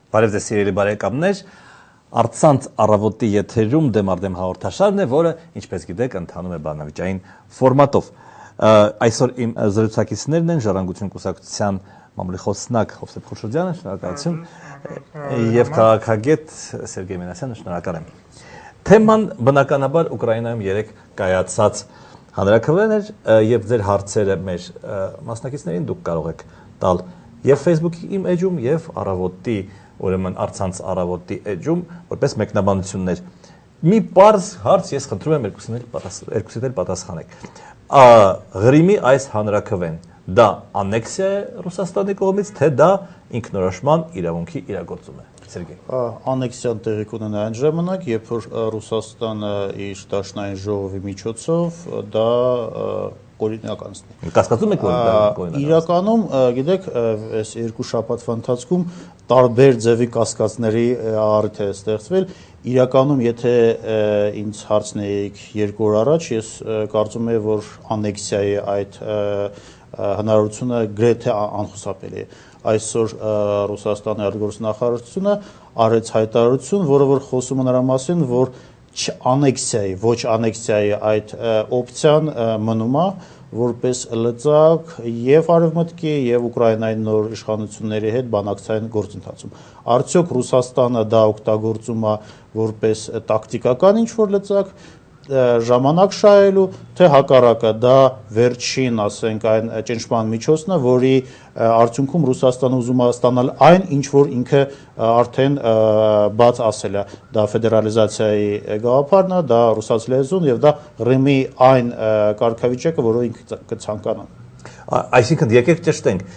Բարև ձեզ սիրելի բարեկամներ, Արցանց առավոտի եթերում դեմարդեմ հաղորդաշարն է, որը, ինչպես գիտեք, ընթանում է բանավիճային ֆորմատով։ Այսօր իմ զրուցակիցներն են Ժառանգություն կուսակցության մամուլի խոսնակ Հովսեփ Խորշոդյանը, շնորհակալություն, եւ քաղաքագետ Սերգեյ Մենասյանը, շնորհակալ եմ։ Թեման բնականաբար Ուկրաինայում երեք կայացած հանրաքվեն էր եւ ձեր հարցերը մեր մասնակիցներին դուք կարող եք տալ եւ Facebook-ի իմ էջում եւ առավոտի ուրեմն Արցանց առավոտի էջում որպես մեկնաբանություններ։ Մի պարզ հարց ես խնդրում եմ երկուսիդ էլ պատասխանեք։ Ղրիմի այս հանրաքվեն դա անեքսիա է Ռուսաստանի կողմից, թե դա ինքնորոշման իրավունքի իրագործում է։ Սերգեյ։ Անեքսիան տեղի կունենա այն ժամանակ, երբ որ Ռուսաստանը իր դաշնային ժողովի միջոցով դա կորինականացնի։ Կասկածում եք, որ դա կորինականացնի։ Իրականում, գիտեք, այս երկու շաբաթվա ընթացքում տարբեր ձևի կասկածների առիթ է ստեղծվել։ Իրականում, եթե ինձ հարցնեիք 2 օր առաջ, ես կարծում եմ, որ անեքսիայի այդ հնարավորությունը գրեթե անխուսափելի է։ Այսօր Ռուսաստանի արտգործնախարարությունը արեց հայտարարություն, որը որ խոսում է նրա մասին, որ անեքսիայի, ոչ անեքսիայի այդ օպցիան մնում է որպես լծակ եւ Արևմուտքի եւ Ուկրաինայի նոր իշխանությունների հետ բանակցային գործընթացում։ Արդյոք Ռուսաստանը դա օգտագործում է որպես տակտիկական ինչ-որ լծակ ժամանակ շահելու, թե հակառակը դա վերջին, ասենք, այն ճնշման միջոցն է, որի արդյունքում Ռուսաստանը ուզում է ստանալ այն, ինչ որ ինքը արդեն բաց ասել է, դա ֆեդերալիզացիայի գաղափարն է, դա ռուսաց լեզուն եւ դա Ղրիմի այն կարգավիճակը, որը ինքը կցանկանա։ Այսինքն եկեք ճշտենք,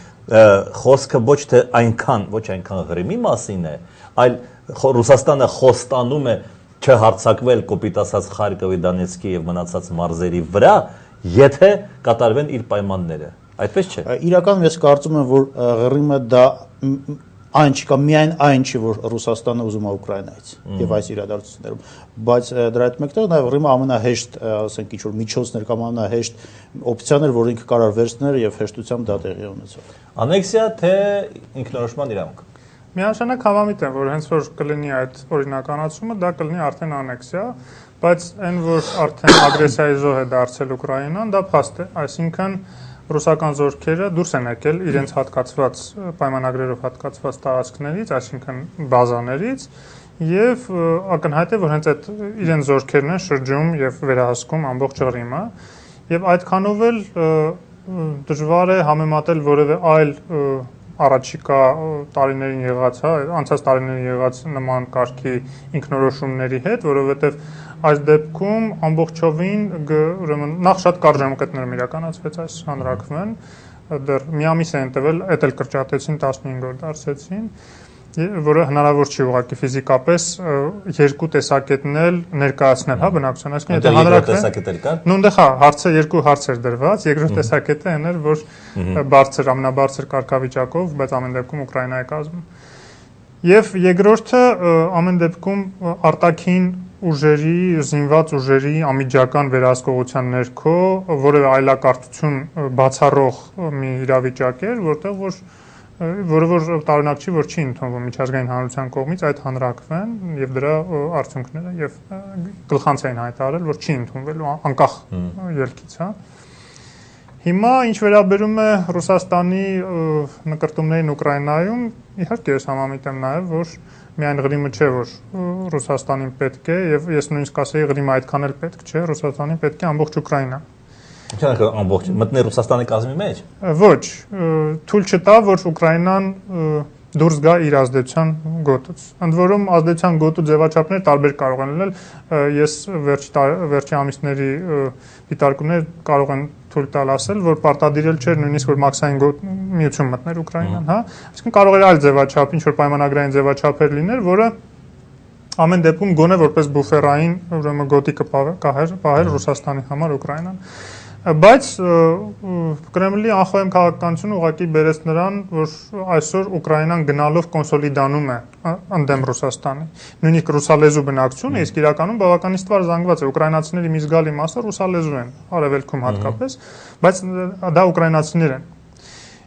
խոսքը ոչ այնքան Ղրիմի մասին է, այլ Ռուսաստանը խոստանում է չհարձակվել կոպիտ ասած Խարկովի, Դոնեցկի եւ մնացած մարզերի վրա, եթե կատարվեն իր պայմանները։ Այդպես չէ։ Իրականում ես կարծում եմ, որ Ղրիմը դա այն չի կամ միայն այն չի, որ Ռուսաստանը ուզում է Ուկրաինայից եւ այս իրադարձություններում, բայց դրա հետ մեկտեղ նաեւ Ղրիմը ամենահեշտ, ասենք, ինչ որ միջոցներ կամ ամենահեշտ օպցիաներ, որ ինքը կարող վերցնել եւ հեշտությամբ դա տեղի ունեցավ։ Անեքսիա թե ինքնորոշման իրավունք։ Միանշանակ համամիտ եմ, որ հենց որ կլինի այդ օրինականացումը, դա կլինի արդեն անեքսիա, բայց այն, որ արդեն ագրեսիայի զոհ է դարձել Ուկրաինան, դա փաստ է, այսինքն ռուսական զորքերը դուրս են եկել իրենց հատկացված պայմանագրերով հատկացված տարածքներից, այսինքն բազաներից, եւ ակնհայտ է, որ հենց այդ իրենց զորքերն են շրջում եւ վերահսկում ամբողջ Ղրիմը, եւ այդքանով էլ դժվար է համեմատել որևէ այլ առաջիկա տարիներին եղած, անցած տարիներին եղած նման կարգի ինքնորոշումների հետ, որովհետև այս դեպքում ամբողջովին ուրեմն նախ շատ կարճ ժամկետներում իրականացվեց այս հանրաքվեն, դեռ մի ամիս է ընտվել, էդ էլ կրճատեցին 15 օր դարձեցին, որը հնարավոր չի ուղղակի ֆիզիկապես երկու տեսակետն էլ ներկայացնել, հա, բնակչության, այսինքն եթե հանրաքվեն նույնտեղ հարցը երկու հարց էր դրված, երկրորդ տեսակետը այն էր, որ բարձր, ամենաբարձր կարգավիճակով, բայց ամեն դեպքում Ուկրաինայի կազմում։ Եվ երկրորդը ամեն դեպքում արտաքին ուժերի, զինված ուժերի անմիջական վերահսկողության ներքո որևէ այլակարգություն բացառող մի իրավիճակ էր, որը որ տարօրինակ չի, որ չի ընդունվում միջազգային հանրության կողմից այդ հանրաքվեն եւ դրա արդյունքները եւ գլխանց էին հայտարարել, որ չի ընդունվելու անկախ ելքից, հա։ Հիմա ինչ վերաբերում է Ռուսաստանի նկրտումներին Ուկրաինայում, իհարկե ես համամիտ եմ նաեւ, որ միայն Ղրիմը չէ, որ Ռուսաստանին պետք է եւ ես նույնիսկ ասեի Ղրիմը այդքան էլ պետք չէ, Ռուսաստանին պետք է ամբողջ Ուկրաինան։ Ինչա՞ ամբողջ մտնի Ռուսաստանի կազմի մեջ։ Ոչ, թույլ չտա, որ Ուկրաինան դուրս գա իր ազդեցության գոտուց։ Ընդ որում ազդեցության գոտու ձևաչափներ տարբեր կարող են լինել։ Ես վերջի ամիսների դիտարկումներ կարող են թույլ տալ ասել, որ պարտադիրել չէր նույնիսկ որ մաքսային միություն մտներ Ուկրաինան, հա։ Այսինքն կարող էր այլ ձևաչափ, ինչ որ պայմանագրային ձևաչափեր լիներ, որը ամեն դեպքում գոնե որպես բուֆերային, ուրեմն գոտի պահեր Ռուսաստանի համար Ուկրաինան։ Բայց Կրեմլի անխոհեմ քաղաքականությունը ուղղակի բերեց նրան, որ այսօր Ուկրաինան գնալով կոնսոլիդանում է ընդդեմ Ռուսաստանի։ Նույնիսկ ռուսալեզու բնակչությունը, իսկ իրականում բավականին ստվար զանգված է, ուկրաինացիների մի զգալի մասը ռուսալեզու են, արևելքում հատկապես, բայց դա ուկրաինացիներ են։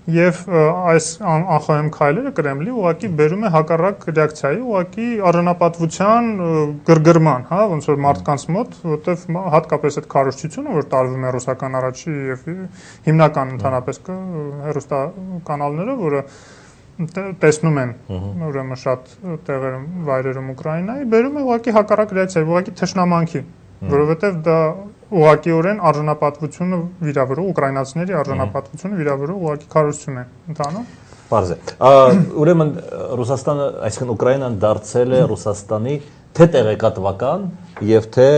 Եվ այս անխոհեմ քայլերը Կրեմլի ուղղակի բերում է հակառակ ռեակցիայի, ուղղակի արժանապատվության գրգռման, հա, ոնց որ մարդկանց մոտ, որտեվ հատկապես այդ քարոզչությունը, որ տարվում է ռուսական առաջի եւ հիմնական ընդհանրապես հեռուստականալները, որը տեսնում են ուրեմն շատ տեղերում, վայրերում Ուկրաինայի, բերում է ուղղակի հակառակ ռեակցիայի, ուղղակի թշնամանքի, որովհետեւ դա ուղղակիորեն արժանապատվությունը վիրավորող ուկրաինացիների արժանապատվությունը վիրավորող ուղղակի քարոզություն է ընթանում։ Պարզ է։ Ուրեմն Ռուսաստանը, այսինքն Ուկրաինան դարձել է Ռուսաստանի թե տեղեկատվական եւ թե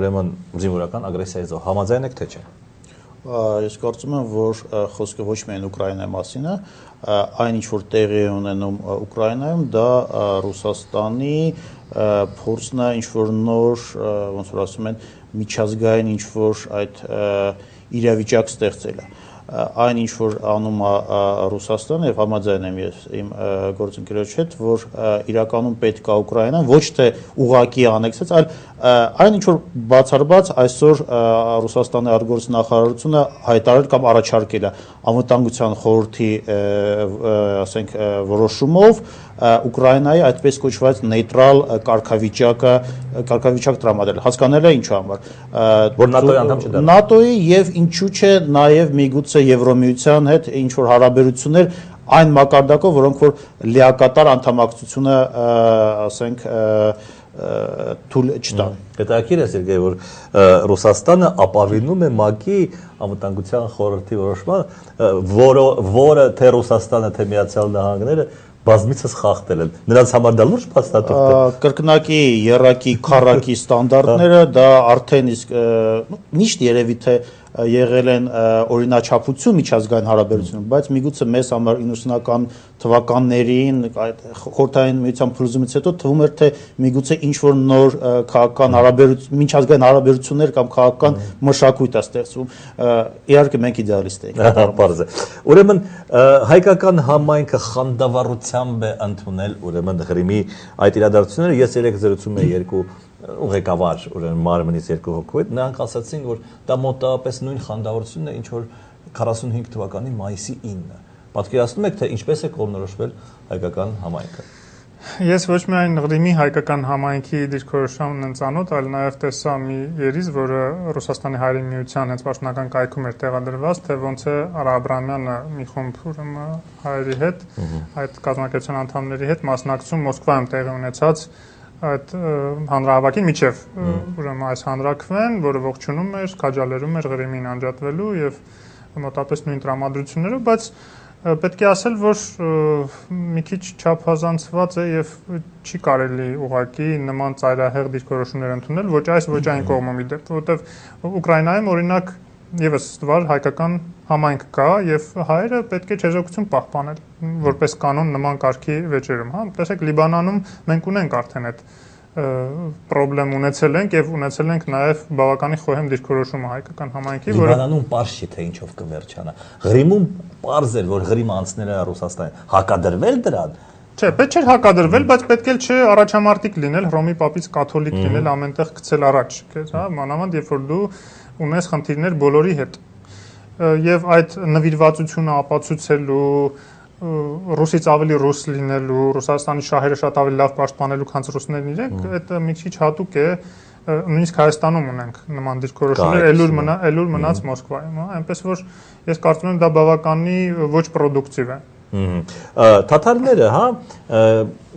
ուրեմն զինվորական ագրեսիայի զոհ։ Համաձայն եք թե չէ։ Ես կարծում եմ, որ խոսքը ոչ միայն Ուկրաինայի մասին է, այն ինչ որ տեղի է ունենում Ուկրաինայում, դա Ռուսաստանի փորձն է ինչ որ նոր, ոնց որ ասում են, միջազգային ինչ որ այդ իրավիճակ ստեղծելը։ Այն ինչ որ անում է Ռուսաստանը եւ համաձայն եմ ես իմ գործընկերոջ հետ, որ իրականում պետք է Ուկրաինան ոչ թե ուղակի անեքսեց, այլ այն ինչ որ բացառված այսօր Ռուսաստանի արտգործնախարարությունը հայտարարել կամ առաջարկել է անվտանգության խորհրդի ասենք որոշումով Ուկրաինայի այդպես կոչված նեյտրալ կարգավիճակ տրամադրել։ Հասկանալի է ինչու համար։ Որ ՆԱՏՕ-ի անդամ չդառնա։ ՆԱՏՕ-ի եւ ինչու՞ չէ նաեւ միգուցե Եվրոմիության հետ ինչ որ հարաբերություններ այն մակարդակով, որոնք որ լիակատար անդամակցությունը, ասենք, թույլ չտան։ Հետաքրքիր է Սերգեյ, որ Ռուսաստանը ապավինում է ՄԱԿ-ի անվտանգության խորհրդի որոշմանը, որը թե Ռուսաստանը, թե Միացյալ Նահանգները բազմիցս խախտել են։ Նրանց համար դա լուրջ փաստաթուղթ է։ Կրկնակի երակի քառակի ստանդարտները դա արդեն իսկ միշտ երևի թե եղել են օրինաչափություն միջազգային հարաբերությունում, բայց միգուցե մեզ համար 90-ական թվականներին այդ խորհրդային միության փլուզումից հետո թվում էր թե միգուցե ինչ որ նոր քաղաքական միջազգային հարաբերություններ կամ քաղաքական մշակույթ է ստեղծվում։ Իհարկե մենք իդեալիստ ենք։ Պարզ է։ Ուրեմն հայկական համայնքը խանդավառությամբ է ընդունել ուրեմն Ղրիմի այդ իրադարձությունները։ Ես երեք զրուցում եմ երկու ղեկավար ուրեմն մարմնից երկու հոգու հետ, նրանք ասացին, որ դա մոտավորապես նույն խանդավառությունն է, ինչ որ 45 թվականի մայիսի 9-ը։ Պատկերացնում եք, թե ինչպես է կողմնորոշվել հայկական համայնքը։ Ես ոչ միայն Ղրիմի հայկական համայնքի դիրքորոշումն եմ ծանոթ, այլ նաև տեսա մի երիզ, որը Ռուսաստանի Հայերի Միության հենց պաշտոնական կայքում էր տեղադրված, թե ոնց է Արա Աբրամյանը մի խումբ ուրեմն հայերի հետ, այդ կազմակերպության անդամների հետ մասնակցում Մոսկվայում տեղի ունեցած այդ հանրահավաքին միջև ուրեմն այս հանրակրվեն, որը ողջունում էր, քաջալերում էր Ղրիմին անջատվելու եւ մոտապես նույն տրամադրություններով, բայց պետք է ասել, որ մի քիչ չափազանցված է եւ չի կարելի ուղղակի նման ծայրահեղ դիրքորոշումներ ընդունել ոչ այս ոչ այն կողմի դեպ, որովհետեւ Ուկրաինայում օրինակ եւս ստվար հայկական համայնք կա եւ հայերը պետք է չեզոքություն պահպանել որպես կանոն նման կարգի վեճերում, հա, տեսեք Լիբանանում մենք ունենք արդեն այդ պրոբլեմ ունեցել ենք եւ ունեցել ենք նաեւ բավականին խոհեմ դիրքորոշումը հայկական համայնքի, որը Լիբանանում պարզ չի թե ինչով կվերջանա։ Ղրիմում պարզ էր, որ Ղրիմը անցնել է Ռուսաստանին։ Հակադրվել դրան։ Չէ, պետք չէր հակադրվել, բայց պետք էլ չէ առաջամարտիկ լինել, Հռոմի պապից կաթոլիկ լինել, ամենտեղ գցել առաջ, հա, մանավանդ երբ որ դու ունես խնդիրներ բոլորի հետ։ Եվ այդ նվիրվածությունը ապացուցելու ռուսից ավելի ռուս լինելու, Ռուսաստանի շահերը շատ ավելի լավ պաշտպանելու, քան ռուսներն իրենք, այդ մի քիչ հատուկ է, նույնիսկ Հայաստանում ունենք նման դիրքորոշումներ, էլուր մնաց Մոսկվայում, հա, այնպես որ ես կարծում եմ դա բավականի ոչ պրոդուկտիվ է։ Թաթարները, հա,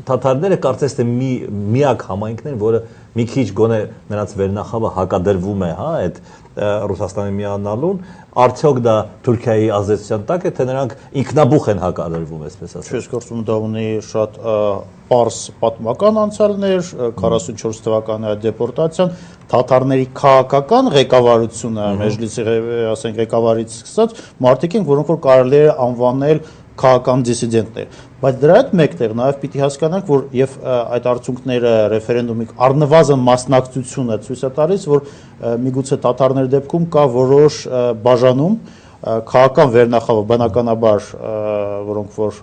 թաթարները կարծես թե միակ համայնքն են, որը մի քիչ գոնե նրանց վերնախավը հակադրվում է, հա, այդ Ռուսաստանի միանալուն, արդյոք դա Թուրքիայի ազդեցության տակ է, թե նրանք ինքնաբուխ են հակադրվում, այսպես ասած։ Ես կարծում եմ դա ունի շատ պարզ պատմական անցյալներ, 44 թվականի այդ դեպորտացիան, թաթարների քաղաքական ղեկավարությունը, մեջլիսի, ասենք, ղեկավարից սկսած, մարդիկ են, որոնք որ կարելի է անվանել քաղաքական դիսիդենտներ, բայց դրա հետ մեկտեղ նաև պիտի հասկանանք, որ եւ այդ արդյունքները ռեֆերենդումի առնվազն մասնակցությունը ցույց է տալիս, որ միգուցե թաթարների դեպքում կա որոշ բաժանում քաղաքական վերնախավը, բնականաբար, որոնք որ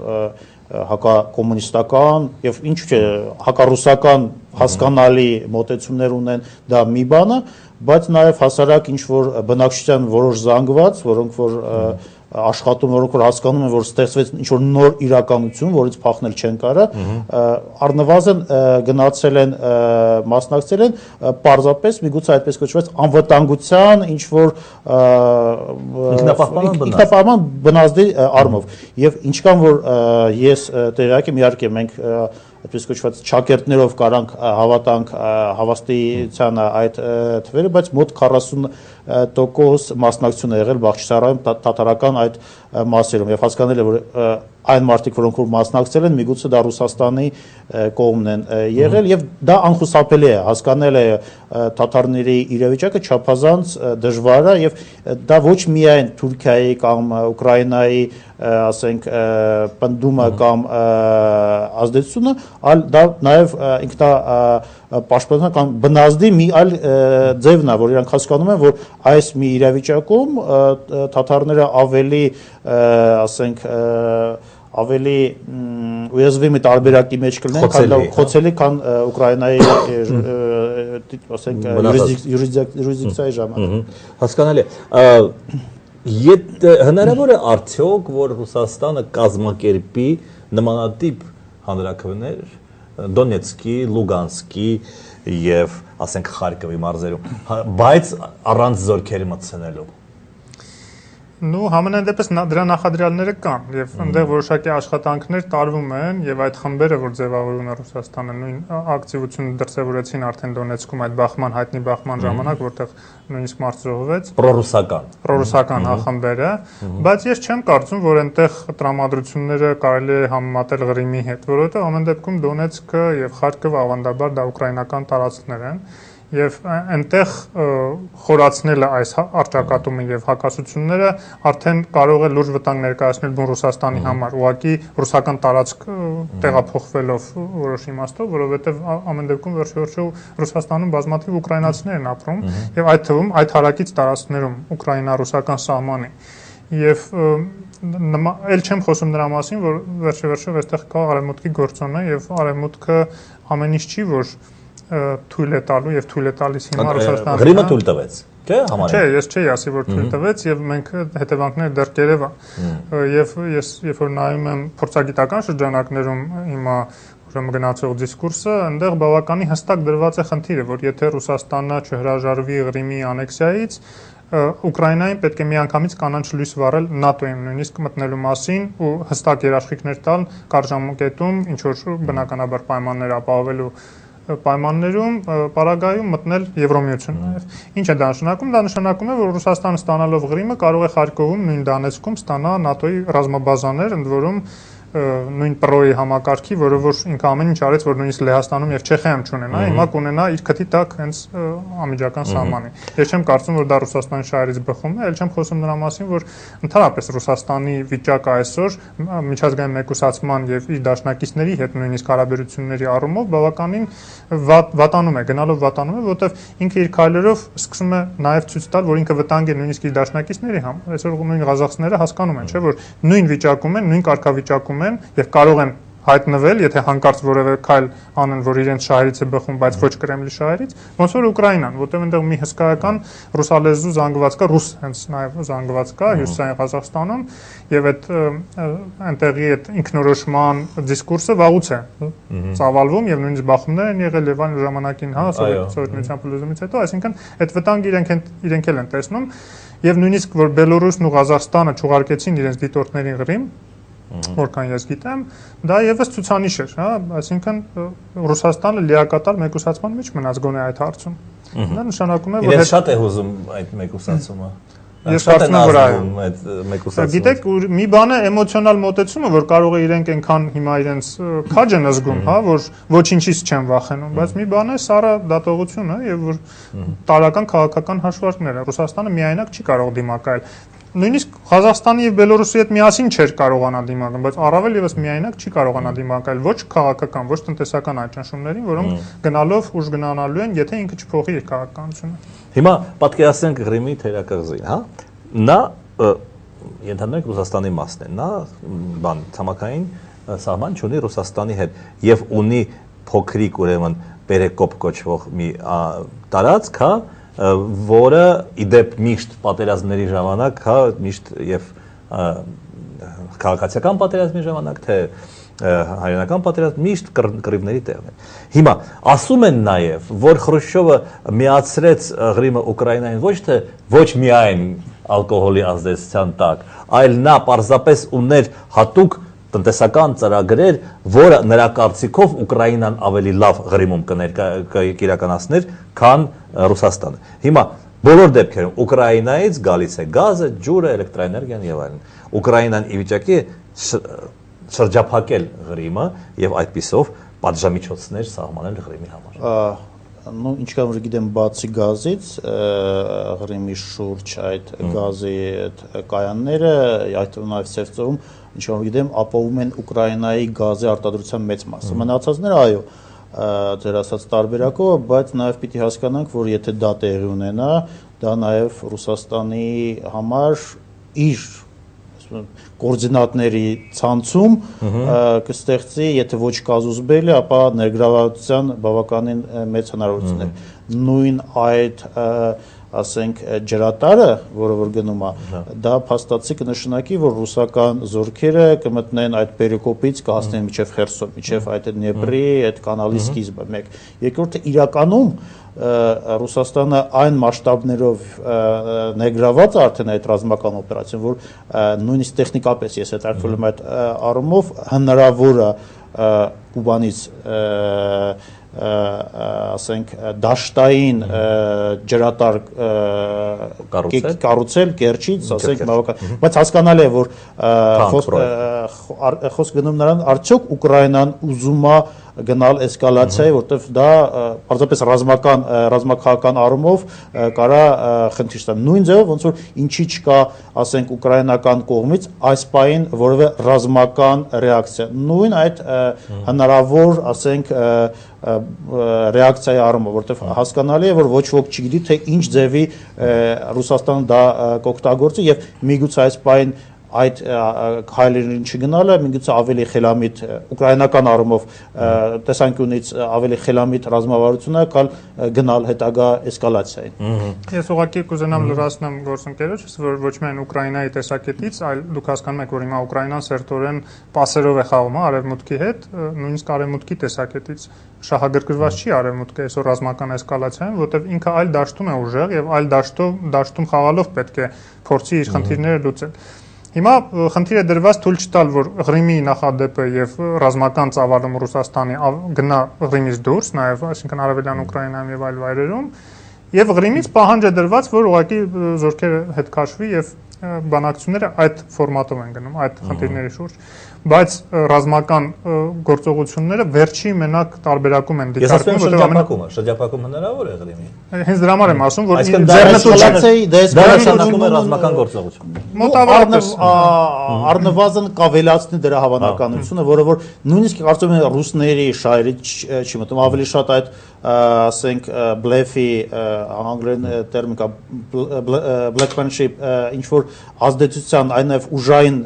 հակակոմունիստական եւ ինչ չէ հակառուսական հասկանալի մոտեցումներ ունեն, դա մի բան է, բայց նաև հասարակ ինչ որ բնակչության որոշ զանգված, որոնք որ աշխատում, որոնք որ հասկանում են, որ ստեղծվեց ինչ որ նոր իրականություն, որից փախնել չեն կարող, առնվազն գնացել են, մասնակցել են, պարզապես միգուցե այդպես կոչված անվտանգության ինչ որ ինքնապահպանման բնազդի առումով, եւ ինչքան որ ես տեղյակ եմ, իհարկե մենք այդպես կոչված ճակերտներով կարանք հավատանք հավաստիությանը այդ թվերը, բայց մոտ 40% մասնակցություն է եղել Բախչիսարայում թաթարական այդ մասերում եւ հասկանալ է որ այն մարդիկ որոնք որ մասնակցել են միգուցե դա Ռուսաստանի կողմն են եղել եւ դա անխուսափելի է հասկանալ է թաթարների իրավիճակը չափազանց դժվար է եւ դա ոչ միայն Թուրքիայի կամ Ուկրաինայի ասենք պնդումը կամ ազդեցությունը, այլ դա նաև ինքնա պաշտպանության կամ բնազդի մի այլ ձևն է, որ իրանք հասկանում են, որ այս մի իրավիճակում թաթարները ավելի ասենք ավելի ուզվիմի տարբերակի մեջ կլինեն, խոցելի քան Ուկրաինայի ասենք յուրիսդիկցիայի ժամանակ։ Հասկանալի է։ Հնարավոր է արդյոք, որ Ռուսաստանը կազմակերպի նմանատիպ հանրաքվեներ Դոնեցկի, Լուգանսկի եւ ասենք Խարկովի մարզերում, բայց առանց զորքերի մտցնելու։ Նու համենայն դեպս դրա նախադրյալները կան եւ այնտեղ որոշակի աշխատանքներ տարվում են եւ այդ խմբերը որ ձևավորվում է Ռուսաստանը նույն ակտիվություն դրսեւորեցին արդեն Դոնեցկում այդ բախման հայտնի բախման ժամանակ որտեղ նույնիսկ մարդ զոհվեց պրոռուսական խմբերը բայց ես չեմ կարծում որ այնտեղ տրամադրությունները կարելի է համեմատել Ղրիմի հետ որովհետեւ ամեն դեպքում Դոնեցկը եւ Խարկովը ավանդաբար դա ուկրաինական տարածքներ են Եվ այնտեղ խորացնելը այս առճակատումը եւ հակասությունները արդեն կարող է լուրջ վտանգ ներկայացնել բուն Ռուսաստանի համար, ուղղակի ռուսական տարածք տեղափոխվելով որոշ իմաստով, որովհետեւ ամեն դեպքում վերջիվերջո Ռուսաստանում բազմաթիվ ուկրաինացիներ են ապրում եւ այդ թվում այդ հարակից տարածքներում ուկրաինա-ռուսական սահմանի եւ ել չեմ խոսում նրա մասին, որ վերջիվերջո այստեղ կա արևմուտքի գործոնը եւ արևմուտքը ամեն ինչ չի որ թույլ է տալու եւ թույլ է տալիս հիմա Ռուսաստանը Ղրիմը թույլ տվեց, չէ՞ համարյա։ Չէ, ես չէի ասի որ թույլ տվեց եւ մենք հետևանքները դեռ կերև եւ ես երբ որ նայում եմ փորձագիտական շրջանակներում հիմա ուրեմն գնացող դիսկուրսը, այնտեղ բավականին հստակ դրված է խնդիրը, որ եթե Ռուսաստանը չհրաժարվի Ղրիմի անեքսիայից, Ուկրաինային պետք է միանգամից կանանչ լույս վառել ՆԱՏՕ-ին նույնիսկ մտնելու մասին ու հստակ երաշխիքներ տալ կարճամկետում, ինչ որ բնականաբար պայմաններ ապահովելու պայմաններում պարագայում մտնել Եվրոմիություն նաև։ Ինչ է դա նշանակում։ Դա նշանակում է, որ Ռուսաստանը ստանալով Ղրիմը կարող է Խարկովում, նույն Դոնեցկում ստանա ՆԱՏՕ-ի ռազմաբազաներ, ընդ որում նույն պրոյի համակարգի, որը որ ինքը ամեն ինչ արեց, որ նույնիսկ Լեհաստանում եւ Չեխիայում չունենա, հիմա կունենա իր քթի տակ հենց անմիջական սահմանի։ Ես չեմ կարծում, որ դա Ռուսաստանի շահերից բխում է, այլ չեմ խոսում նրա մասին, որ ընդհանրապես Ռուսաստանի վիճակը այսօր միջազգային մեկուսացման եւ իր դաշնակիցների հետ նույնիսկ հարաբերությունների առումով բավականին վատանում է, գնալով վատանում է, որովհետեւ ինքը իր քայլերով սկսում է նաեւ ցույց տալ, որ ինքը վտանգ է նույնիսկ իր դաշնակիցների համար։ Այսօր նույն ղազախստները հասկանում են, չէ՞ որ նույն վիճակում են, նույն կարգավիճակում եւ կարող են հայտնվել, եթե հանկարծ որևէ քայլ անեն, որ իրենց շահերից է բխում, բայց ոչ Կրեմլի շահերից, ոնց որ Ուկրաինան, որտեղ այնտեղ մի հսկայական ռուսալեզու զանգված կա, ռուս հենց նաեւ զանգված կա Հյուսիսային Ղազախստանում եւ այդ այնտեղի այդ ինքնորոշման դիսկուրսը վաղուց է ծավալվում եւ նույնիսկ բախումներ են եղել եւ այն ժամանակին, հա, Սովետ միության փլուզումից հետո, այսինքն այդ վտանգը իրենք էլ են տեսնում եւ նույնիսկ որ Բելոռուսն ու Ղազախստանը չուղարկեցին իրենց դիտորդներին Ղրիմ որքան ես գիտեմ, դա եւս ցուցանիշ էր, հա, այսինքն Ռուսաստանը լիակատար մեկուսացման մեջ մնաց գոնե այդ հարցում։ Դա նշանակում է, որ իրեն շատ է հուզում այդ մեկուսացումը։ Ես կարծում եմ, որ այդ մեկուսացումը։ Գիտեք, մի բան է էմոցիոնալ մոտեցումը, որ կարող է իրենք այնքան հիմա իրենց քաջ են զգում, հա, որ ոչինչից չեն վախենում, բայց մի բան է սառը դատողությունը եւ որ տարական քաղաքական հաշվարկները Ռուսաստանը միայնակ չի կարող դիմակայել։ Նույնիսկ Ղազախստանի եւ Բելոռուսի հետ միասին չէր կարողանա դիմակայել, բայց առավել եւս միայնակ չի կարողանա դիմակայել ոչ քաղաքական, ոչ տնտեսական այդ ճնշումներին, որոնք գնալով ուժ գնանալու են, եթե ինքը չփոխի իր քաղաքականությունը։ Հիմա պատկերացնենք Ղրիմի թերակղզին, հա։ Նա ընդհանրապես Ռուսաստանի մասն է, նա բան ցամաքային սահման չունի Ռուսաստանի հետ եւ ունի փոքրիկ ուրեմն Պերեկոպ կոչվող մի տարածք, հա, որը իդեպ միշտ պատերազմների ժամանակ, հա, միշտ եւ քաղաքացիական պատերազմի ժամանակ, թե հայրենական պատերազմ միշտ կռիվների տեղն է։ Հիմա ասում են նաև, որ Խրուշչովը միացրեց Ղրիմը Ուկրաինային ոչ թե ոչ միայն ալկոհոլի ազդեցության տակ, այլ նա պարզապես ուներ հատուկ տնտեսական ծրագրեր, որը նրա կարծիքով Ուկրաինան ավելի լավ Ղրիմում կիրականացներ, քան Ռուսաստանը։ Հիմա բոլոր դեպքերում Ուկրաինայից գալիս է գազը, ջուրը, էլեկտրաէներգիան եւ այլն։ Ուկրաինան ի վիճակի է շրջափակել Ղրիմը եւ այդպիսով պատժամիջոցներ սահմանել Ղրիմի համար։ Ну, ինչքան որ գիտեմ, բացի գազից, Ղրիմի շուրջ այդ գազի կայանները, այդ նաև Սևծովում, ինչքան որ գիտեմ, ապահովում են Ուկրաինայի գազի արտադրության մեծ մասը։ Մնացածները, այո, ձեր ասած տարբերակով, բայց նաև պիտի հասկանանք, որ եթե դա տեղի ունենա, դա նաև Ռուսաստանի համար իր կոորդինատների ցանցում կստեղծի, եթե ոչ կազուզբելի, ապա ներգրավվածության բավականին մեծ հնարավորություններ։ Նույն այդ, ասենք, ջրատարը, որը որ գնում է, դա փաստացի կնշանակի, որ ռուսական զորքերը կմտնեն այդ Պերեկոպից կհասնեն մինչև Խերսոն, մինչև այդ Դնեպրի, այդ կանալի սկիզբը, մեկ։ Երկրորդը իրականում Ռուսաստանը այն մասշտաբներով ներգրաված արդեն այդ ռազմական օպերացիան, որ նույնիսկ տեխնիկապես ես հետաքրքրել եմ այդ առումով հնարավոր է Կուբանից ասենք դաշտային ջրատար կառուցել Կերչից, ասենք բավական, բայց հասկանալի է, որ խոսք գնում նրան արդյոք Ուկրաինան ուզում է գնալ էսկալացիայի, որտեվ դա պարզապես ռազմաքաղաքական առումով կարա խնդիր ստանալ։ Նույն ձևով ոնց որ ինչի չկա, ասենք ուկրաինական կողմից այս պահին որևէ ռազմական ռեակցիա։ Նույն այդ հնարավոր, ասենք, ռեակցիայի առումով, որտեվ հասկանալի է, որ ոչ ոք չգիտի, թե ինչ ձևի Ռուսաստանը դա կօգտագործի եւ միգուցե այս պահին այդ հայլերին չգնալը միգուցե ավելի խելամիտ ուկրաինական առումով տեսանկյունից ավելի խելամիտ ռազմավարություն է, քան գնալ հետագա էսկալացիային։ Ես ուղղակի կուզենամ լրացնեմ գործընկերոջս, որ ոչ միայն Ուկրաինայի տեսակետից, այլ դուք հասկանում եք, որ հիմա Ուկրաինան սերտորեն պասերով է խաղում արևմուտքի հետ, նույնիսկ արևմուտքի տեսակետից շահագրգռված չի արևմուտքը այսօր ռազմական էսկալացիային, որտեղ ինքը այլ դաշտում է ուժեղ եւ այլ դաշտում խաղալով պետք է փորձի իր խնդիրները լուծել։ Հիմա խնդիրը դրված թույլ չտալ, որ Ղրիմի նախադեպը եւ ռազմական ծավալում Ռուսաստանի գնա Ղրիմից դուրս, նաեւ այսինքն արևելյան Ուկրաինայում եւ այլ վայրերում, եւ Ղրիմից պահանջ է դրված, որ ուղղակի զորքերը հետ քաշվի եւ բանակցությունները այդ ֆորմատով են գնում, այդ խնդիրների շուրջ, բայց ռազմական գործողությունները վերջի մենակ տարբերակում են դիտարկվում, որտեղ շրջափակում հնարավոր է Ղրիմի։ Հենց դրա համար եմ ասում, որ դա նշանակում է ռազմական գործողություն։ Մոտավորապես առնվազն կավելացնի դրա հավանականությունը, որը որ նույնիսկ կարծում եմ ռուսների շահերի չի մտնում, ավելի շատ այդ ասենք բլեֆի անգլերեն տերմին կա blackmanship, ինչ որ ազդեցության, այն նաև ուժային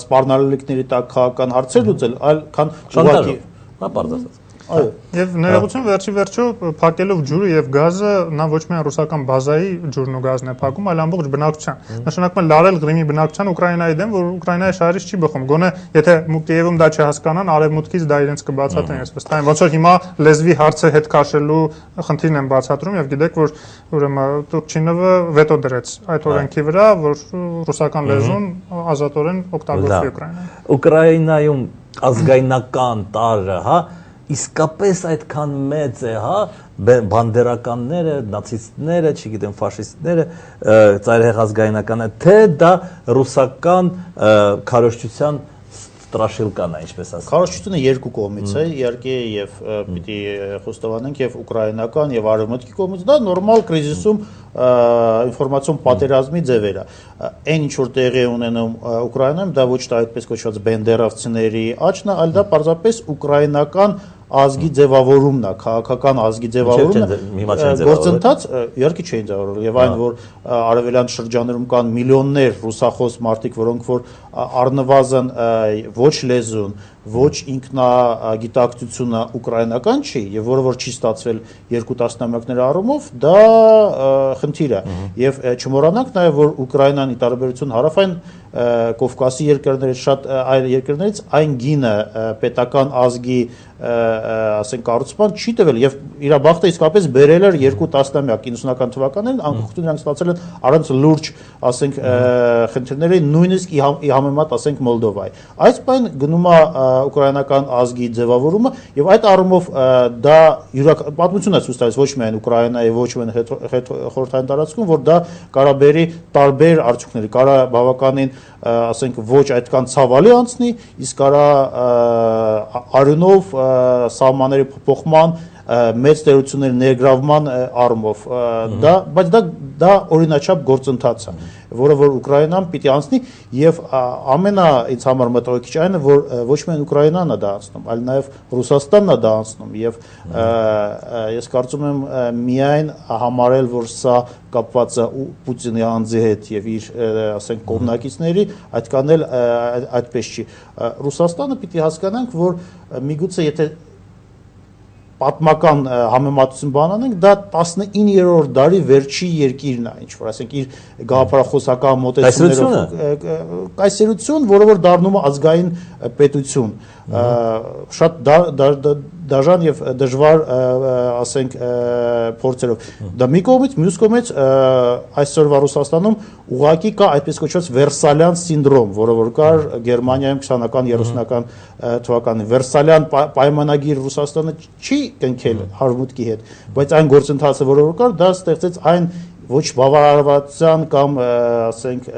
սպառնալիքների տակ քաղաքական հարցեր լուծել, այլ քան ուղղակի պարզացած։ Այո։ Եվ ներողություն վերջի վերջո փակելով ջուրը եւ գազը նա ոչ միայն ռուսական բազայի ջուրն ու գազն է փակում, այլ ամբողջ բնակչության։ Նշանակում է լարել Ղրիմի բնակչության Ուկրաինայի դեմ, որ Ուկրաինայի շահերից չի բխում։ Գոնե եթե Կիևում դա չհասկանան, արևմուտքից դա իրենց կբացատրեն, ես վստահ եմ։ Ոնց որ հիմա լեզվի հարցը հետ քաշելու խնդիրն են բացատրում եւ գիտեք, որ ուրեմն Տուրքչինովը վետո դրեց այդ օրենքի վրա, որ ռուսական լեզուն ազատորեն օգտագործվի Ուկրաինայում։ Ուկրաինայում ազգայնական տարը, հա, իսկապես այդքան մեծ է, հա, բանդերականները, նացիստները, չգիտեմ, ֆաշիստները, ծայրահեղ ազգայնականը, թե դա ռուսական քարոզչության ստրաշիլկան է, ինչպես ասած։ Քարոզչությունը երկու կողմից է, իհարկե, եւ պիտի խոստովանենք եւ ուկրաինական եւ արևմուտքի կողմից, դա նորմալ կրիզիսում ինֆորմացիոն պատերազմի ձևեր է։ Այն ինչ որ տեղի ունենում Ուկրաինայում, դա ոչ թե այդպես կոչված բենդերովցիների աճն է, այլ դա պարզապես ուկրաինական ազգի ձևավորումն է, քաղաքական ազգի ձևավորումն է, գործընթաց իհարկե չէին ձևավորել եւ այն որ արևելյան շրջաններում կան միլիոններ ռուսախոս մարդիկ, որոնք որ առնվազն ոչ լեզուն, ոչ ինքնագիտակցությունը ուկրաինական չի եւ որը որ չի ստացվել երկու տասնամյակների առումով, դա խնդիր է։ Եվ չմոռանանք նաեւ որ Ուկրաինան ի տարբերություն հարավային Կովկասի երկրներից շատ այլ երկրներից այն գինը պետական ազգի ասենք կառուցման չի տվել եւ իր բախտը իսկապես բերել էր երկու տասնամյակ 90-ական թվականներին անկախություն նրանք ստացել են առանց լուրջ ասենք խնդիրների նույնիսկ ի համեմատ ասենք Մոլդովայի այս բան գնում է ուկրաինական ազգի ձևավորումը եւ այդ առումով դա պատմություն է ցույց տալիս ոչ միայն Ուկրաինայի ոչ միայն խորհրդային տարածքում որ դա կարա բերի տարբեր արդյունքների կարա բավականին ասենք ոչ այդքան ցավալի անցնի իսկ կարա արյունով սահմանների փոփոխման մեծ տերությունների ներգրավման առումով բայց դա օրինաչափ գործընթաց է որը որ Ուկրաինան պիտի անցնի եւ ամենա ինձ համար մտահոգիչ այն է որ ոչ միայն Ուկրաինան է դա անցնում այլ նաեւ Ռուսաստանն է դա անցնում եւ ես կարծում եմ միայն համարել որ սա կապված է Պուտինի անձի հետ եւ իր ասենք կողմնակիցների այդքան էլ այդպես չի Ռուսաստանը պիտի հասկանանք որ միգուցե եթե պատմական համեմատություն բանանենք դա 19-րդ դարի վերջի երկիրն է ինչ որ ասենք իր գաղափարախոսական մոտեցումներով կայսերություն որը որ դառնում է ազգային պետություն շատ դաժան եւ դժվար ասենք փորձերով դա մի կողմից մյուս կողմից այսօրվա Ռուսաստանում ուղղակի կա այդպես կոչված Վերսալյան սինդրոմ որը որ կար Գերմանիայում 20-ական 30-ական թվականին Վերսալյան պայմանագիր Ռուսաստանը չի կնքել հարմուտքի հետ բայց այն գործընթացը որը որ կար դա ստեղծեց այն ոչ բավարարվածության կամ ասենք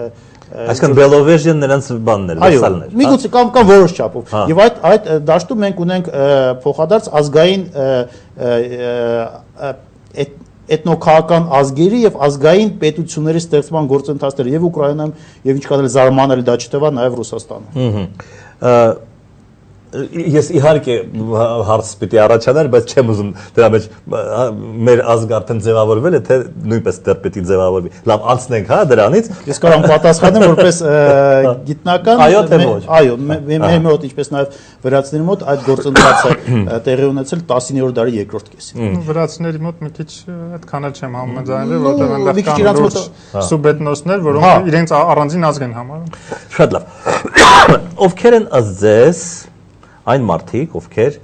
Այսինքն Բելովեժյան նրանց բանն էր, վասալներ։ Միգուցե կամ որոշ չափով։ Եվ այդ դաշտում մենք ունենք փոխադարձ ազգային էթնոքաղաքական ազգերի եւ ազգային պետությունների ստեղծման գործընթացներ եւ Ուկրաինայում եւ ինչքան էլ զարմանալի դա չթվա նաեւ Ռուսաստանում։ Ես իհարկե հարց պիտի առաջանար, բայց չեմ ուզում դրա մեջ մեր ազգը արդեն ձևավորվել է, թե նույնպես դեռ պիտի ձևավորվի։ Լավ, անցնենք հա դրանից։ Ես կարող եմ պատասխանել որպես գիտնական։ Այո, թե ոչ։ Այո, մեր մոտ ինչպես նաև վրացիների մոտ այդ գործընթացը տեղի ունեցել 19-րդ դարի երկրորդ կեսին։ Վրացիների մոտ մի քիչ այդքան էլ չեմ համաձայնվել, որտեղ այնտեղ կան լուրջ սուբեթնոսներ, որոնք իրենց առանձին ազգ են համարում։ Շատ լավ։ Ովքեր են ըստ այն մարդիկ, ովքեր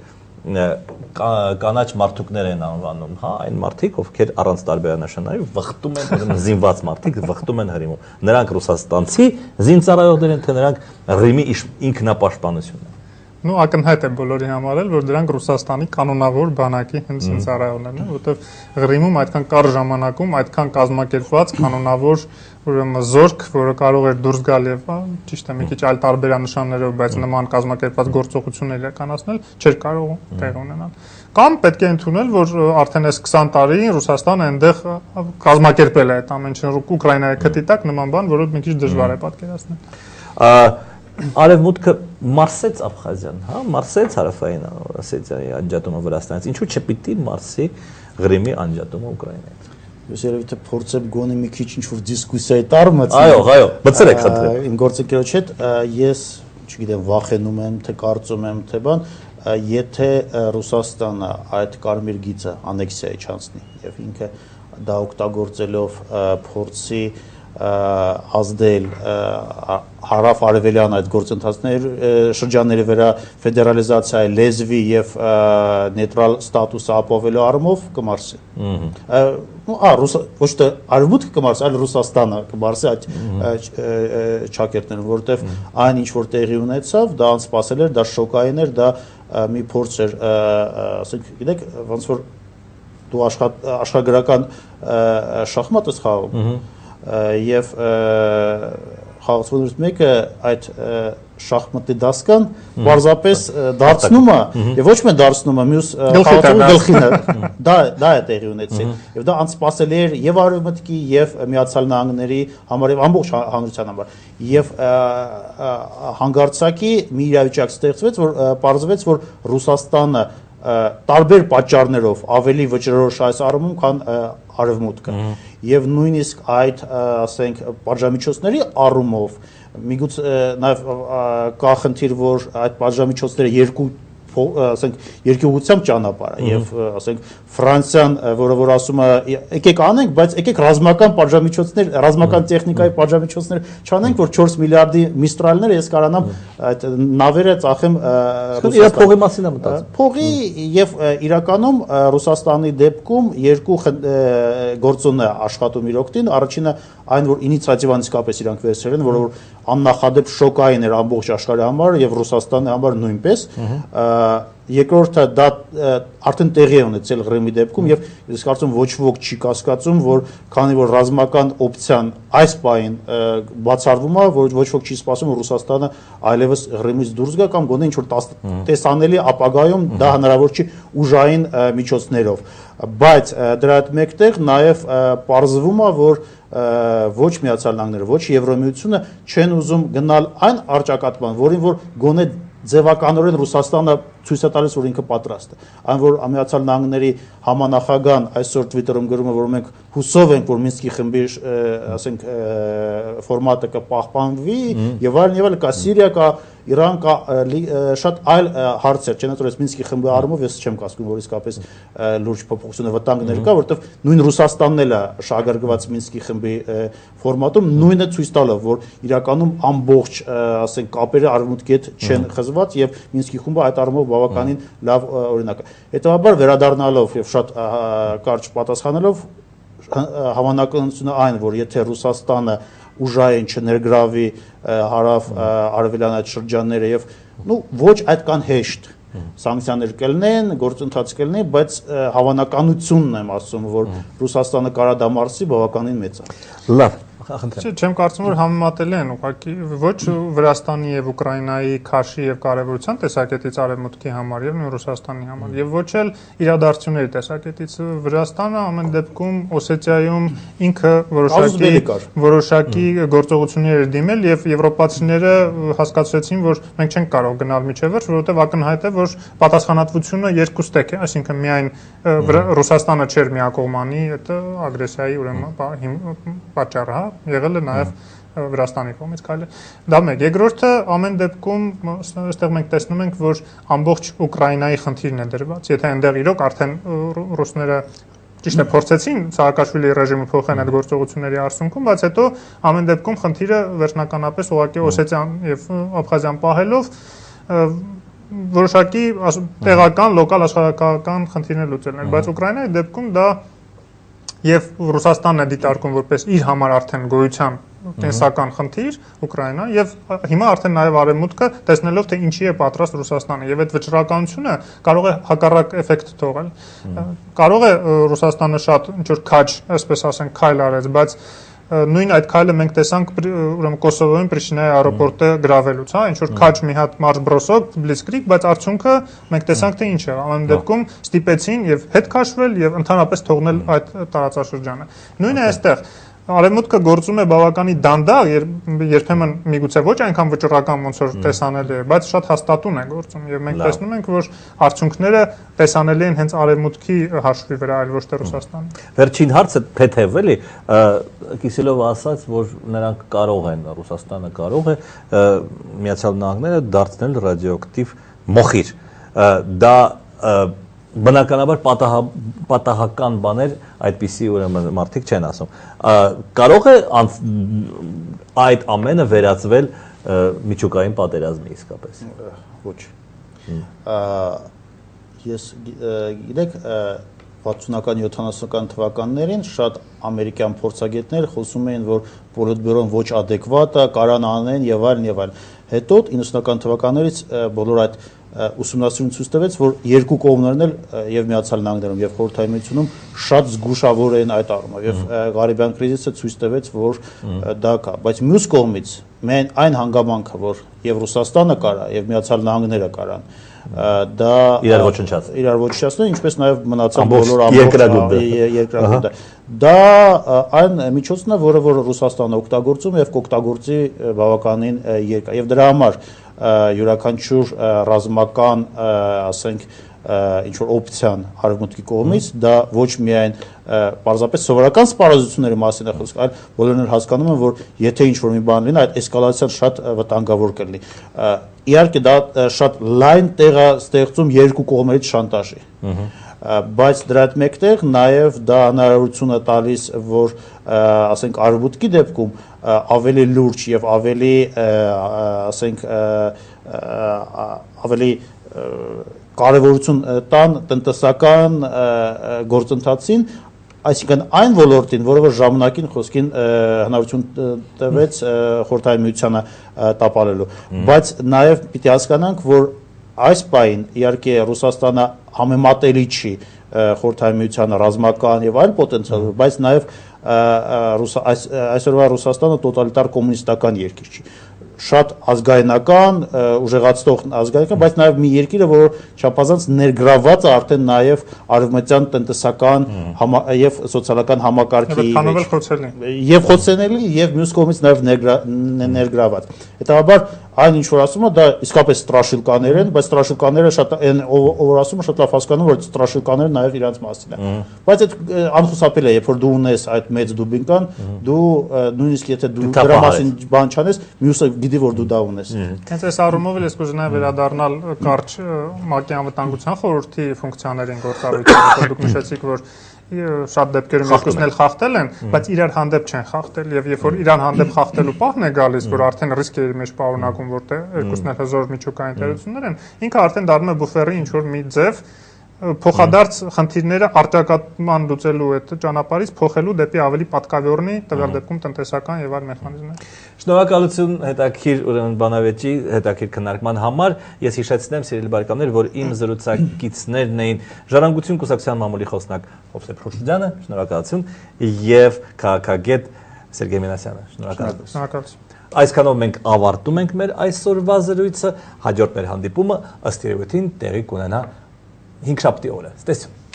կանաչ մարդուկներ են անվանում, հա, այն մարդիկ, ովքեր առանց տարբերանշանների վխտում են, ուրեմն զինված մարդիկ վխտում են Հրիմում։ Նրանք ռուսաստանցի զինծառայողներ են, թե նրանք Հրիմի ինքնապաշտպանություն են։ Ну ակնհայտ է բոլորի համար էլ որ դրանք Ռուսաստանի կանոնավոր բանակի հենց զինծառայողներն են, որտեղ Հրիմում այդքան կար ժամանակում այդքան կազմակերպված կանոնավոր ուրեմն զորք, որը կարող էր դուրս գալ եւ ճիշտ է մի քիչ այլ տարբերանշաններով, բայց նման կազմակերպված գործողություններ իրականացնել չէր կարող տեղ ունենալ։ Կամ պետք է ընդունել, որ արդեն այս 20 տարի Ռուսաստանը այնտեղ կազմակերպել է այդ ամեն ինչը Ուկրաինայի քթի տակ նման բան, որը մի քիչ դժվար է պատկերացնել։ Արևմուտքը մարսեց Աբխազիան, հա, մարսեց Հարավային Օսետիայի անջատումը Վրաստանից։ Ինչու չպիտի մարսի Ղրիմի անջատումը Ուկրաինայից։ Ես երևի թե փորձեմ գոնե մի քիչ ինչ-որ դիսկուսիայի տարմացնել։ Այո, բացրեք խնդրեմ։ Իմ գործընկերոջ հետ ես, չգիտեմ, վախենում եմ, թե կարծում եմ, թե բան, եթե Ռուսաստանը այդ կարմիր գիծը անեքսիայի չանցնի եւ ինքը դա օգտագործելով փորձի ազդել հարավ-արևելյան այդ գործընթացներ շրջանների վրա ֆեդերալիզացիայի լեզվի եւ նեյտրալ ստատուսը ապահովելու առումով կմարսի։ Ոչ թե արևմուտքը կմարսի, այլ Ռուսաստանը կմարսի այդ ճակերտները, որովհետեւ այն ինչ որ տեղի ունեցավ, դա անսպասել էր, դա շոկային էր, դա մի փորձ էր, ասենք, գիտեք, ոնց որ դու աշխարհագրական շախմատ ես խաղում եւ խաղացողներից մեկը այդ շախմատի դասկան պարզապես դարձնում է եւ ոչ միայն դարձնում է մյուս խաղացողի գլխին դա է տեղի ունեցել եւ դա անսպասելի էր եւ արևմուտքի եւ Միացյալ Նահանգների համար եւ ամբողջ հանրության համար եւ հանգարցակի մի իրավիճակ ստեղծվեց որ պարզվեց որ Ռուսաստանը տարբեր պատճառներով ավելի վճռորոշ այս առումում, քան արևմուտքը։ Եվ նույնիսկ այդ, ասենք, պատժամիջոցների առումով միգուցե նաև կա խնդիր, որ այդ պատժամիջոցները երկու ասենք երկյուղությամբ ճանապարհ է եւ ասենք Ֆրանսիան, որը ասում է եկեք անենք, բայց եկեք ռազմական պատժամիջոցներ, ռազմական տեխնիկայի պատժամիջոցներ չանենք, որ 4 միլիարդի միստրալները ես կարանամ այդ նավերը ծախեմ իր փողի մասին եմ մտածում։ Փողի եւ իրականում Ռուսաստանի դեպքում երկու գործոն է աշխատում իր օգտին, առաջինը այն որ ինիցիատիվան իսկապես իրանք վերցրել են, որը աննախադեպ շոկային էր ամբողջ աշխարհի համար եւ Ռուսաստանի համար նույնպես, երկրորդը դա արդեն տեղի է ունեցել Ղրիմի դեպքում եւ ես կարծում ոչ ոք չի կասկածում, որ քանի որ ռազմական օպցիան այս պահին բացառվում է, որ ոչ ոք չի սպասում որ Ռուսաստանը այլևս Ղրիմից դուրս գա կամ գոնե ինչ որ տեսանելի ապագայում դա հնարավոր չի ուժային միջոցներով, բայց դրա հետ մեկտեղ նաեւ պարզվում է, որ ոչ Միացյալ Նահանգները, ոչ Եվրոմիությունը չեն ուզում գնալ այն առճակատման, որին որ գոնե ձևականորեն Ռուսաստանը ցույց է տալիս, որ ինքը պատրաստ է։ Այն որ Միացյալ Նահանգների համանախագահան այսօր Twitter-ում գրում է, որ մենք հուսով ենք, որ Մինսկի խմբի, ասենք, ֆորմատը կպահպանվի եւ այլն, կա Սիրիա, կա Իրան, կա շատ այլ հարցեր, չնայած որ Մինսկի խմբի առումով ես չեմ կասկում, որ իսկապես լուրջ փոփոխություն վտանգներ կա, որովհետեւ նույն Ռուսաստանն էլ է շահագրգռված Մինսկի խմբի ֆորմատում, նույնը ցույց տալով, որ իրականում ամբողջ, ասենք, կապերը արևմուտքի հետ չեն խզված եւ Մինսկի խումբը այդ առումով բավականին լավ օրինակ է։ Հետևաբար վերադառնալով եւ շատ կարճ պատասխանելով հավանականությունը այն, որ եթե Ռուսաստանը ուժային չներգրավի հարավ արևելյան այդ շրջանները եւ ոչ այդքան հեշտ սանկցիաներ կլինեն, գործընթաց կլինի, բայց հավանականությունն եմ ասում, որ Ռուսաստանը կարա դա մարսի բավականին մեծ է։ Լավ, Չեմ կարծում, որ համեմատելի են ուղղակի ոչ Վրաստանի եւ Ուկրաինայի քաշի եւ կարեւորության տեսակետից արևմուտքի համար եւ նույն Ռուսաստանի համար եւ ոչ էլ իրադարձությունների տեսակետից Վրաստանը ամեն դեպքում Օսեթիայում ինքը որոշակի գործողություններ էր դիմել եւ եվրոպացիները հասկացրեցին, որ մենք չենք կարող գնալ միջև վերջ, որովհետեւ ակնհայտ է, որ պատասխանատվությունը երկուստեք է, այսինքն միայն Ռուսաստանը չէր միակողմանի այդ ագրեսիայի ուրեմն պատճառը, եղել է նաև Վրաստանի կողմից քայլը։ Դա մեկ։ Երկրորդը ամեն դեպքում այստեղ մենք տեսնում ենք, որ ամբողջ Ուկրաինայի խնդիրն է դրված։ Եթե այնտեղ իրոք արդեն ռուսները ճիշտ է փորձեցին Սաակաշվիլի ռեժիմը փոխեն այդ գործողությունների արդյունքում, բայց հետո ամեն դեպքում խնդիրը վերջնականապես ուղղակի Օսեթիան եւ Աբխազիան պահելով որոշակի տեղական լոկալ աշխարհակական խնդիրներ լուծելն են, բայց Ուկրաինայի դեպքում դա եւ Ռուսաստանն է դիտարկում որպես իր համար արդեն գոյության կենսական խնդիր Ուկրաինա եւ հիմա արդեն նաեւ արևմուտքը տեսնելով թե ինչի է պատրաստ Ռուսաստանը եւ այդ վճռականությունը կարող է հակառակ էֆեկտ թողել կարող է Ռուսաստանը շատ ինչ որ քաջ, այսպես ասենք, քայլ արեց, բայց նույն այդ քայլը մենք տեսանք ուրեմն Կոսովոյում Պրիշտինայի аэроպորտը գրավելուց, հա, ինչ որ քաջ մի հատ մարշ բրոսոկ, բլիցկրիգ, բայց արդյունքը մենք տեսանք թե ինչ է, ամեն դեպքում ստիպեցին եւ հետ քաշվել եւ ընդհանրապես թողնել այդ տարածաշրջանը։ Նույնը է այստեղ Արևմուտքը գործում է բավականին դանդաղ, երբեմն միգուցե ոչ այնքան վճռական ոնց որ տեսանելի է, բայց շատ հաստատուն է գործում եւ մենք տեսնում ենք, որ արդյունքները տեսանելի են հենց Արևմուտքի հաշվի վրա, այլ ոչ թե Ռուսաստանի։ Վերջին հարցը թեթև էլի, Կիսելովը ասաց, որ նրանք կարող են, Ռուսաստանը կարող է Միացյալ Նահանգները դարձնել ռադիոակտիվ մոխիր։ Դա բնականաբար պատահական բաներ այդպիսի ուրեմն մարդիկ չեն ասում։ Կարող է այդ ամենը վերածվել միջուկային պատերազմի իսկապես։ Ոչ։ Ես գիտեք 60-ական 70-ական թվականներին շատ ամերիկյան փորձագետներ խոսում էին, որ Պոլիտբյուրոն ոչ ադեկվատ է, կարան անեն եւ այլն եւ այլն։ Հետո 90-ական թվականներից բոլոր այդ ուսումնասիրություն ցույց տվեց, որ երկու կողմներն էլ եւ Միացյալ Նահանգներում եւ Խորհրդային Միությունում շատ զգուշավոր են այդ առումով եւ Ղարիբյան կրիզիսը ցույց տվեց, որ դա կա, բայց մյուս կողմից մեն այն հանգամանքը, որ եւ Ռուսաստանը կարա եւ Միացյալ Նահանգները կարան, դա իրար ոչնչացնել, ինչպես նաեւ մնացած բոլոր երկրագունդը։ Դա այն միջոցն է, որը որ Ռուսաստանը օգտագործում եւ կօգտագործի բավականին երկար եւ դրա համար յուրաքանչյուր ռազմական, ասենք, ինչ որ օպցիան արևմուտքի կողմից, դա ոչ միայն պարզապես սովորական սպառազությունների մասին է խոսքը, այլ բոլորն էլ հասկանում են, որ եթե ինչ որ մի բան լինի, այդ էսկալացիան շատ վտանգավոր կլինի։ Իհարկե դա շատ լայն տեղ է ստեղծում երկու կողմերից շանտաժի։ Բայց դրա հետ մեկտեղ նաև դա հնարավորություն է տալիս, որ ասենք արևմուտքի դեպքում ավելի լուրջ եւ ավելի ասենք ավելի կարևորություն տան տնտեսական գործընթացին, այսինքն այն ոլորտին, որը որ ժամանակին խոսքին հնարավորություն տվեց Խորհրդային Միությանը տապալելու, բայց նաև պիտի հասկանանք, որ այս պահին իհարկե Ռուսաստանը համեմատելի չի Խորհրդային Միությանը ռազմական եւ այլ պոտենցիալով, բայց նաև այսօրվա Ռուսաստանը տոտալիտար կոմունիստական երկիր չի, շատ ազգայնական, ուժեղացնող ազգայնական, բայց նաև մի երկիրը, որ չափազանց ներգրաված է արդեն նաև արևմտյան տնտեսական եւ սոցիալական համակարգի եւ խոցելի եւ մյուս կողմից նաև ներգրաված։ Հետաբար այն ինչ որ ասում է, դա իսկապես ստրաշիլկաներ են, բայց ստրաշիլկաները շատ ով ասում է շատ լավ հասկանում, որ ստրաշիլկաները նաև իրանց մասին են։ Բայց այդ անխուսափելի է, երբ որ դու ունես այդ մեծ դուբինկան, դու նույնիսկ եթե դու դրա մասին բան չանես, մյուսը գիտի, որ դու դա ունես։ Հենց այս առումով էլ ես կուզենայի վերադառնալ կարճ ՄԱԿ-ի անվտանգության խորհրդի ֆունկցիաներին գործառույթին, դուք նշեցիք, որ շատ դեպքերում երկուսն էլ խախտել են, բայց իրար հանդեպ չեն խախտել եւ երբ որ իրան հանդեպ խախտելու պահն է գալիս, որ արդեն ռիսկ է իր մեջ պարունակում, որտեղ երկուսն էլ հզոր միջուկային տերություններ են, ինքը արդեն դառնում է բուֆերի ինչ որ մի ձև փոխադարձ խնդիրները արտակարգման լուծելու այդ ճանապարհից փոխելու դեպի ավելի պատկավյորնի տվյալ դեպքում տնտեսական եւ այլ մեխանիզմներ։ Շնորհակալություն հետաքրքիր ուրեմն բանավեճի հետաքրքիր քննարկման համար։ Ես հիշեցնեմ, սիրելի բարեկամներ, որ իմ զրուցակիցներն էին Ժառանգություն կուսակցության մամուլի խոսնակ Հովսեփ Խուշուջյանը, շնորհակալություն, եւ քաղաքագետ Սերգեյ Մինասյանը, շնորհակալություն։ Այսքանով մենք ավարտում ենք մեր այսօրվա զրույցը, հաջորդ մեր հանդիպումը ըստ երևույթին տեղի կունենա 5 շաբթի օրը։ Ստեսություն։